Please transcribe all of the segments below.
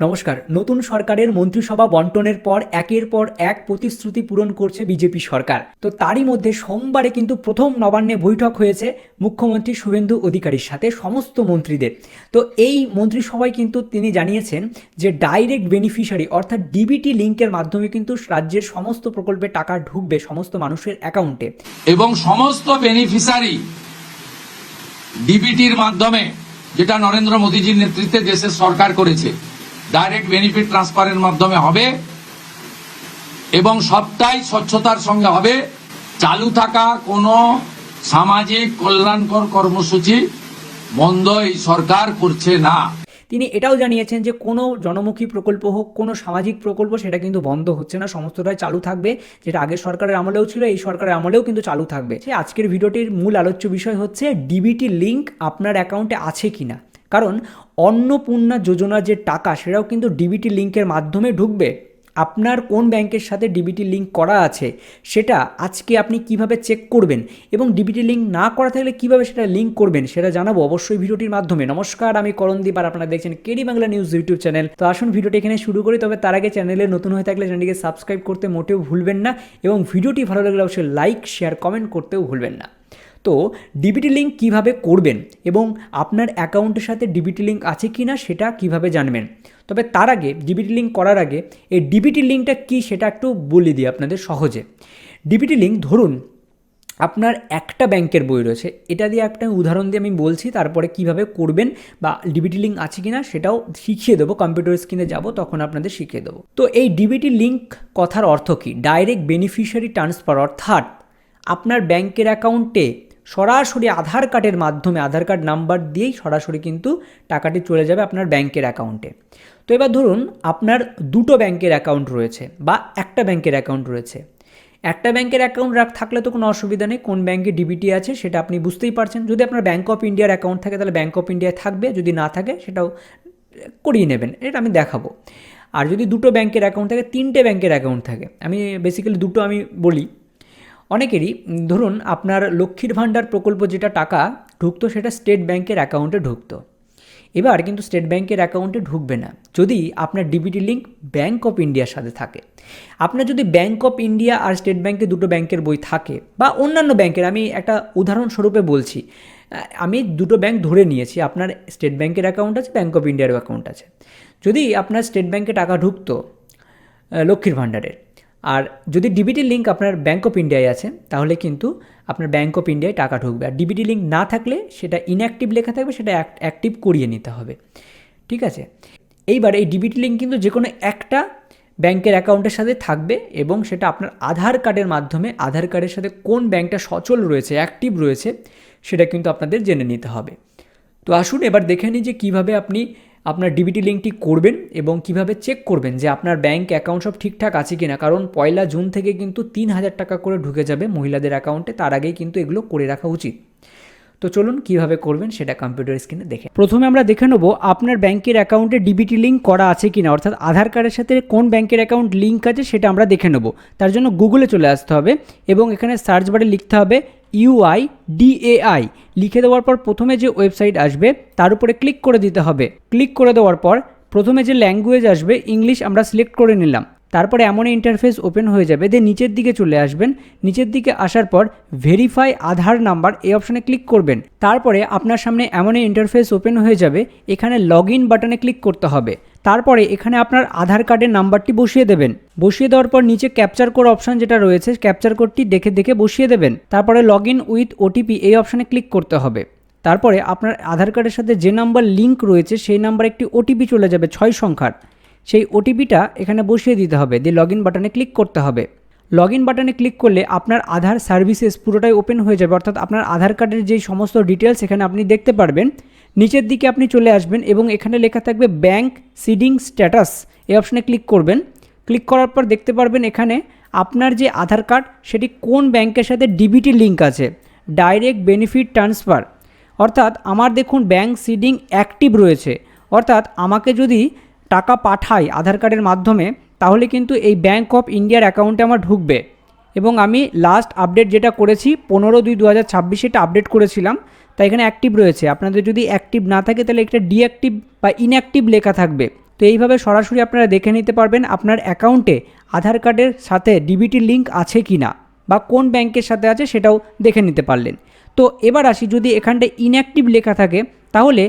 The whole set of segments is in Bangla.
নমস্কার। নতুন সরকারের মন্ত্রিসভা বন্টনের পর একের পর এক প্রতিশ্রুতি পূরণ করছে বিজেপি সরকার। তো তারই মধ্যে সোমবারে কিন্তু প্রথম নবান্নে বৈঠক হয়েছে মুখ্যমন্ত্রী শুভেন্দু অধিকারীর সাথে সমস্ত মন্ত্রীদের। তো এই মন্ত্রিসভায় কিন্তু তিনি জানিয়েছেন যে ডাইরেক্ট বেনিফিশিয়ারি অর্থাৎ ডিবিটি লিঙ্কের মাধ্যমে কিন্তু রাজ্যের সমস্ত প্রকল্পে টাকা ঢুকবে সমস্ত মানুষের অ্যাকাউন্টে এবং সমস্ত বেনিফিশিয়ারি ডিবিটির মাধ্যমে, যেটা নরেন্দ্র মোদীজির নেতৃত্বে দেশের সরকার করেছে, ডাইরেক্ট বেনিফিট ট্রান্সফারের মাধ্যমে হবে এবং সবটাই স্বচ্ছতার সঙ্গে হবে। চালু থাকা কোনো সামাজিক কল্যাণকর কর্মসূচি বন্ধ এই সরকার করছে না। তিনি এটাও জানিয়েছেন যে কোনো জনমুখী প্রকল্প হোক, কোনো সামাজিক প্রকল্প, সেটা কিন্তু বন্ধ হচ্ছে না, সমস্তটাই চালু থাকবে। যেটা আগের সরকারের আমলেও ছিল, এই সরকারের আমলেও কিন্তু চালু থাকবে। আজকের ভিডিওটির মূল আলোচ্য বিষয় হচ্ছে ডিবিটি লিঙ্ক আপনার অ্যাকাউন্টে আছে কিনা। কারণ অন্নপূর্ণা যোজনার যে টাকা সেটাও কিন্তু ডিবিটি লিঙ্কের মাধ্যমে ঢুকবে। আপনার কোন ব্যাংকের সাথে ডিবিটি লিঙ্ক করা আছে সেটা আজকে আপনি কিভাবে চেক করবেন এবং ডিবিটি লিঙ্ক না করা থাকলে কিভাবে সেটা লিঙ্ক করবেন সেটা জানাবো অবশ্যই ভিডিওটির মাধ্যমে। নমস্কার, আমি করণদীপ আর আপনারা দেখছেন KD Bangla news YouTube channel. তো আসুন ভিডিওটি এখানে শুরু করি। তবে তার আগে চ্যানেলে নতুন হয়ে থাকলে চ্যানেলটিকে সাবস্ক্রাইব করতে মোটেও ভুলবেন না এবং ভিডিওটি ভালো লাগলে অবশ্যই লাইক, শেয়ার, কমেন্ট করতেও ভুলবেন না। তো ডিবিটি লিঙ্ক কীভাবে করবেন এবং আপনার অ্যাকাউন্টের সাথে ডিবিটি লিঙ্ক আছে কি না সেটা কিভাবে জানবেন। তবে তার আগে ডিবিটি লিঙ্ক করার আগে এই ডিবিটি লিঙ্কটা কী সেটা একটু বলে দিই আপনাদের সহজে। ডিবিটি লিঙ্ক, ধরুন আপনার একটা ব্যাংকের বই রয়েছে, এটা দিয়ে একটা উদাহরণ দিয়ে আমি বলছি, তারপরে কিভাবে করবেন বা ডিবিটি লিঙ্ক আছে কি না সেটাও শিখিয়ে দেবো। কম্পিউটার স্ক্রিনে যাব তখন আপনাদের শিখিয়ে দেবো। তো এই ডিবিটি লিঙ্ক কথার অর্থ কী? ডাইরেক্ট বেনিফিশিয়ারি ট্রান্সফার, অর্থাৎ আপনার ব্যাংকের অ্যাকাউন্টে সরাসরি আধার কার্ডের মাধ্যমে, আধার কার্ড নাম্বার দিয়েই সরাসরি কিন্তু টাকাটি চলে যাবে আপনার ব্যাংকের অ্যাকাউন্টে। তো এবার ধরুন আপনার দুটো ব্যাংকের অ্যাকাউন্ট রয়েছে বা একটা ব্যাংকের অ্যাকাউন্ট রয়েছে। একটা ব্যাংকের অ্যাকাউন্ট থাকলে তো কোনো অসুবিধা নেই, কোন ব্যাংকে ডিবিটি আছে সেটা আপনি বুঝতেই পারছেন। যদি আপনার ব্যাংক অফ ইন্ডিয়ার অ্যাকাউন্ট থাকে তাহলে ব্যাংক অফ ইন্ডিয়ায় থাকবে, যদি না থাকে সেটাও করিয়ে নেবেন, এটা আমি দেখাবো। আর যদি দুটো ব্যাংকের অ্যাকাউন্ট থাকে, তিনটে ব্যাংকের অ্যাকাউন্ট থাকে, আমি বেসিক্যালি দুটো আমি বলি। অনেকেরই ধরুন আপনার লক্ষ্মীর ভাণ্ডার প্রকল্প যেটা টাকা ঢুকতো সেটা স্টেট ব্যাংকের অ্যাকাউন্টে ঢুকতো। এবার কিন্তু স্টেট ব্যাংকের অ্যাকাউন্টে ঢুকবে না যদি আপনার ডিবিটি লিঙ্ক ব্যাংক অফ ইন্ডিয়ার সাথে থাকে। আপনার যদি ব্যাংক অফ ইন্ডিয়া আর স্টেট ব্যাংকে দুটো ব্যাংকের বই থাকে বা অন্যান্য ব্যাংকের, আমি একটা উদাহরণস্বরূপে বলছি, আমি দুটো ব্যাংক ধরে নিয়েছি, আপনার স্টেট ব্যাংকের অ্যাকাউন্ট আছে, ব্যাংক অফ ইন্ডিয়ার অ্যাকাউন্ট আছে। যদি আপনার স্টেট ব্যাংকে টাকা ঢুকতো লক্ষ্মীর ভাণ্ডারের, আর যদি ডিবিটি লিঙ্ক আপনার ব্যাংক অফ ইন্ডিয়ায় আছে তাহলে কিন্তু আপনার ব্যাংক অফ ইন্ডিয়ায় টাকা ঢুকবে। আর ডিবিটি লিঙ্ক না থাকলে সেটা ইনঅ্যাক্টিভ লেখা থাকবে, সেটা অ্যাক্টিভ করিয়ে নিতে হবে। ঠিক আছে, এইবার এই ডিবিটি লিঙ্ক কিন্তু যে কোনো একটা ব্যাংকের অ্যাকাউন্টের সাথে থাকবে এবং সেটা আপনার আধার কার্ডের মাধ্যমে, আধার কার্ডের সাথে কোন ব্যাংকটা সচল রয়েছে, অ্যাক্টিভ রয়েছে সেটা কিন্তু আপনাদের জেনে নিতে হবে। তো আসুন এবার দেখে নিই যে কীভাবে আপনি আপনার ডিবিটি লিঙ্কটি করবেন এবং কিভাবে চেক করবেন যে আপনার ব্যাংক অ্যাকাউন্ট সব ঠিকঠাক আছে কি না। কারণ 1 জুন থেকে কিন্তু 3000 টাকা করে ঢুকে যাবে মহিলাদের অ্যাকাউন্টে, তার আগেই কিন্তু এগুলো করে রাখা উচিত। তো চলুন কিভাবে করবেন সেটা কম্পিউটার স্ক্রিনে দেখে। প্রথমে আমরা দেখে নেব আপনার ব্যাংকের অ্যাকাউন্টে ডিবিটি লিঙ্ক করা আছে কিনা, অর্থাৎ আধার কার্ডের সাথে কোন ব্যাংকের অ্যাকাউন্ট লিঙ্ক আছে সেটা আমরা দেখে নেব। তার জন্য গুগলে চলে আসতে হবে এবং এখানে সার্চ বারে লিখতে হবে UIDAI। লিখে দেওয়ার পর প্রথমে যে ওয়েবসাইট আসবে তার উপরে ক্লিক করে দিতে হবে। ক্লিক করে দেওয়ার পর প্রথমে যে ল্যাঙ্গুয়েজ আসবে ইংলিশ আমরা সিলেক্ট করে নিলাম। তারপরে এমন ইন্টারফেস ওপেন হয়ে যাবে, দিয়ে নিচের দিকে চলে আসবেন। নিচের দিকে আসার পর ভেরিফাই আধার নাম্বার এই অপশানে ক্লিক করবেন। তারপরে আপনার সামনে এমন ইন্টারফেস ওপেন হয়ে যাবে, এখানে লগ ইন বাটনে ক্লিক করতে হবে। তারপরে এখানে আপনার আধার কার্ডের নাম্বারটি বসিয়ে দেবেন। বসিয়ে দেওয়ার পর নিচে ক্যাপচার কোড অপশান যেটা রয়েছে, ক্যাপচার কোডটি দেখে দেখে বসিয়ে দেবেন। তারপরে লগ ইন উইথ ওটিপি এই অপশানে ক্লিক করতে হবে। তারপরে আপনার আধার কার্ডের সাথে যে নাম্বার লিঙ্ক রয়েছে সেই নাম্বার একটি ওটিপি চলে যাবে 6 সংখ্যার, সেই ওটিপিটা এখানে বসিয়ে দিতে হবে, দিয়ে লগ ইন বাটনে ক্লিক করতে হবে। লগ ইন বাটনে ক্লিক করলে আপনার আধার সার্ভিসেস পুরোটাই ওপেন হয়ে যাবে, অর্থাৎ আপনার আধার কার্ডের যেই সমস্ত ডিটেলস এখানে আপনি দেখতে পারবেন। নিচের দিকে আপনি চলে আসবেন এবং এখানে লেখা থাকবে ব্যাংক সিডিং স্ট্যাটাস, এই অপশানে ক্লিক করবেন। ক্লিক করার পর দেখতে পারবেন এখানে আপনার যে আধার কার্ড সেটি কোন ব্যাংকের সাথে ডিবিটি লিঙ্ক আছে, ডাইরেক্ট বেনিফিট ট্রান্সফার। অর্থাৎ আমার দেখুন ব্যাংক সিডিং অ্যাক্টিভ রয়েছে, অর্থাৎ আমাকে যদি টাকা পাঠাই আধার কার্ডের মাধ্যমে তাহলে কিন্তু এই ব্যাংক অফ ইন্ডিয়ার অ্যাকাউন্টে আমার ঢুকবে। এবং আমি লাস্ট আপডেট যেটা করেছি 15/2/2026 এটা আপডেট করেছিলাম, তাই এখানে অ্যাক্টিভ রয়েছে। আপনাদের যদি অ্যাক্টিভ না থাকে তাহলে একটা ডিঅ্যাক্টিভ বা ইনঅ্যাক্টিভ লেখা থাকবে, তো এইভাবে সরাসরি আপনারা দেখে নিতে পারবেন আপনার অ্যাকাউন্টে আধার কার্ডের সাথে ডিবিটি লিঙ্ক আছে কি না, বা কোন ব্যাংকের সাথে আছে সেটাও দেখে নিতে পারলেন। তো এবার আসি, যদি এখানটায় ইনঅ্যাক্টিভ লেখা থাকে তাহলে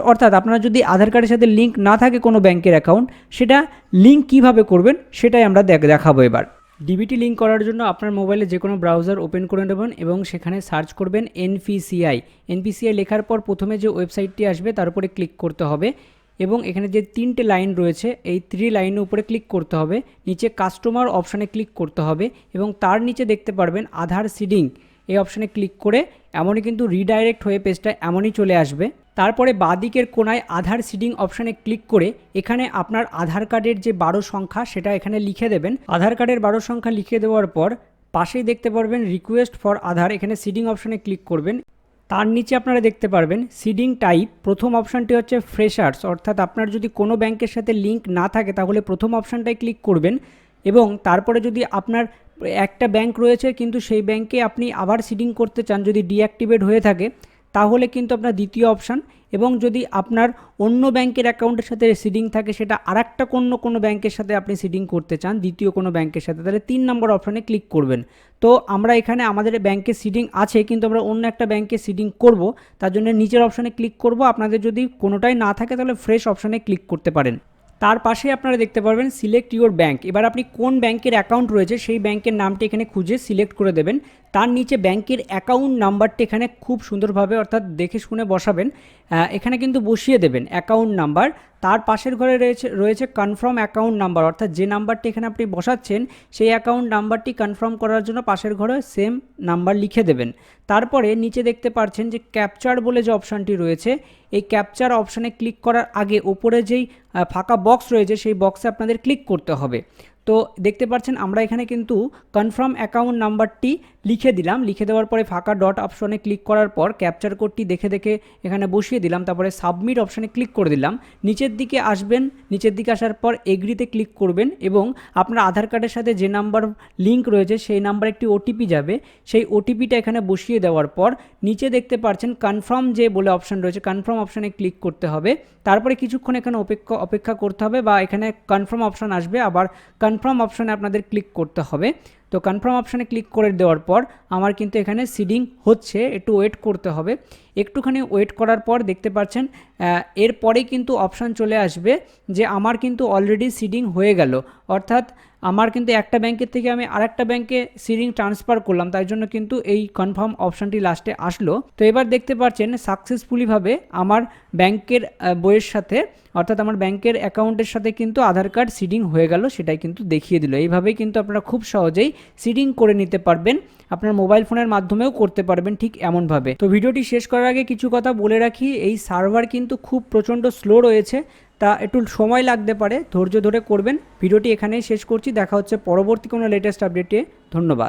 অর্থাৎ আপনার যদি আধার কার্ডের সাথে লিঙ্ক না থাকে কোনো ব্যাংকের অ্যাকাউন্ট, সেটা লিঙ্ক কিভাবে করবেন সেটাই আমরা দেখাবো এবার। ডিবিটি লিঙ্ক করার জন্য আপনার মোবাইলে যে কোনো ব্রাউজার ওপেন করে নেবেন এবং সেখানে সার্চ করবেন এনপিসিআই। এনপিসিআই লেখার পর প্রথমে যে ওয়েবসাইটটি আসবে তার উপরে ক্লিক করতে হবে এবং এখানে যে 3টে লাইন রয়েছে এই 3 লাইনের উপরে ক্লিক করতে হবে। নিচে কাস্টমার অপশানে ক্লিক করতে হবে এবং তার নিচে দেখতে পারবেন আধার সিডিং, এই অপশানে ক্লিক করে এমনই কিন্তু রিডাইরেক্ট হয়ে পেজটা এমনই চলে আসবে। তারপরে বাঁদিকের কোনায় আধার সিডিং অপশানে ক্লিক করে এখানে আপনার আধার কার্ডের যে 12 সংখ্যা সেটা এখানে লিখে দেবেন। আধার কার্ডের 12 সংখ্যা লিখে দেওয়ার পর পাশেই দেখতে পারবেন রিকোয়েস্ট ফর আধার, এখানে সিডিং অপশানে ক্লিক করবেন। তার নিচে আপনারা দেখতে পারবেন সিডিং টাইপ, প্রথম অপশানটি হচ্ছে ফ্রেশার্স, অর্থাৎ আপনার যদি কোনো ব্যাংকের সাথে লিঙ্ক না থাকে তাহলে প্রথম অপশানটায় ক্লিক করবেন এবং তারপরে যদি আপনার একটা ব্যাংক রয়েছে কিন্তু সেই ব্যাংকে আপনি আবার সিডিং করতে চান, যদি ডিঅ্যাক্টিভেট হয়ে থাকে তাহলে কিন্তু আপনার দ্বিতীয় অপশান, এবং যদি আপনার অন্য ব্যাংকের অ্যাকাউন্টের সাথে সিডিং থাকে সেটা আরেকটা কোনো ব্যাংকের সাথে আপনি সিডিং করতে চান দ্বিতীয় কোনো ব্যাংকের সাথে, তাহলে 3 নম্বর অপশানে ক্লিক করবেন। তো আমরা এখানে আমাদের ব্যাংকে সিডিং আছে কিন্তু আমরা অন্য একটা ব্যাংকে সিডিং করব, তার জন্য নিচের অপশানে ক্লিক করব। আপনাদের যদি কোনোটাই না থাকে তাহলে ফ্রেশ অপশানে ক্লিক করতে পারেন। তার পাশে আপনারা দেখতে পারবেন সিলেক্ট ইউর ব্যাংক। এবার আপনি কোন ব্যাংকের অ্যাকাউন্ট রয়েছে সেই ব্যাংকের নামটি এখানে খুঁজে সিলেক্ট করে দেবেন। তার নিচে ব্যাংকের অ্যাকাউন্ট নাম্বারটি এখানে খুব সুন্দরভাবে অর্থাৎ দেখে শুনে বসাবেন, এখানে কিন্তু বসিয়ে দেবেন অ্যাকাউন্ট নাম্বার। তার পাশের ঘরে রয়েছে কনফার্ম অ্যাকাউন্ট নাম্বার, অর্থাৎ যে নাম্বারটি এখানে আপনি বসাচ্ছেন সেই অ্যাকাউন্ট নাম্বারটি কনফার্ম করার জন্য পাশের ঘরে সেম নাম্বার লিখে দেবেন। তারপরে নিচে দেখতে পাচ্ছেন যে ক্যাপচার বলে যে অপশানটি রয়েছে, এই ক্যাপচার অপশানে ক্লিক করার আগে ওপরে যেই ফাঁকা বক্স রয়েছে সেই বক্সে আপনাদের ক্লিক করতে হবে। তো দেখতে পাচ্ছেন আমরা এখানে কিন্তু কনফার্ম অ্যাকাউন্ট নাম্বারটি লিখে দিলাম, লিখে দেওয়ার পরে ফাঁকা ডট অপশনে ক্লিক করার পর ক্যাপচার কোডটি দেখে এখানে বসিয়ে দিলাম, তারপরে সাবমিট অপশানে ক্লিক করে দিলাম। নিচের দিকে আসবেন, নিচের দিকে আসার পর এগ্রিতে ক্লিক করবেন এবং আপনার আধার কার্ডের সাথে যে নাম্বার লিঙ্ক রয়েছে সেই নাম্বার একটি ওটিপি যাবে, সেই ওটিপিটা এখানে বসিয়ে দেওয়ার পর নিচে দেখতে পাচ্ছেন কনফার্ম যে বলে অপশান রয়েছে কনফার্ম অপশানে ক্লিক করতে হবে। তারপরে কিছুক্ষণ এখানে অপেক্ষা করতে হবে বা এখানে কনফার্ম অপশান আসবে, আবার কনফার্ম অপশানে আপনাদের ক্লিক করতে হবে। তো কনফার্ম অপশানে ক্লিক করে দেওয়ার পর আমার কিন্তু এখানে সিডিং হচ্ছে, একটু ওয়েট করতে হবে। একটুখানি ওয়েট করার পর দেখতে পাচ্ছেন এরপরেই কিন্তু অপশান চলে আসবে যে আমার কিন্তু অলরেডি সিডিং হয়ে গেল, অর্থাৎ আমার কিন্তু একটা ব্যাংকের থেকে আমি আরেকটা ব্যাংকে সিডিং ট্রান্সফার করলাম, তাই জন্য কিন্তু এই কনফার্ম অপশানটি লাস্টে আসলো। তো এবার দেখতে পাচ্ছেন সাকসেসফুলিভাবে আমার ব্যাংকের বইয়ের সাথে অর্থাৎ আমার ব্যাংকের অ্যাকাউন্টের সাথে কিন্তু আধার কার্ড সিডিং হয়ে গেল, সেটাই কিন্তু দেখিয়ে দিল। এইভাবেই কিন্তু আপনারা খুব সহজেই সিডিং করে নিতে পারবেন, আপনার মোবাইল ফোনের মাধ্যমেও করতে পারবেন ঠিক এমনভাবে। তো ভিডিওটি শেষ করার আগে কিছু কথা বলে রাখি, এই সার্ভার কিন্তু খুব প্রচণ্ড স্লো রয়েছে, তা একটু সময় লাগতে পারে, ধৈর্য ধরে করবেন। ভিডিওটি এখানেই শেষ করছি, দেখা হচ্ছে পরবর্তী কোনো লেটেস্ট আপডেটে। ধন্যবাদ।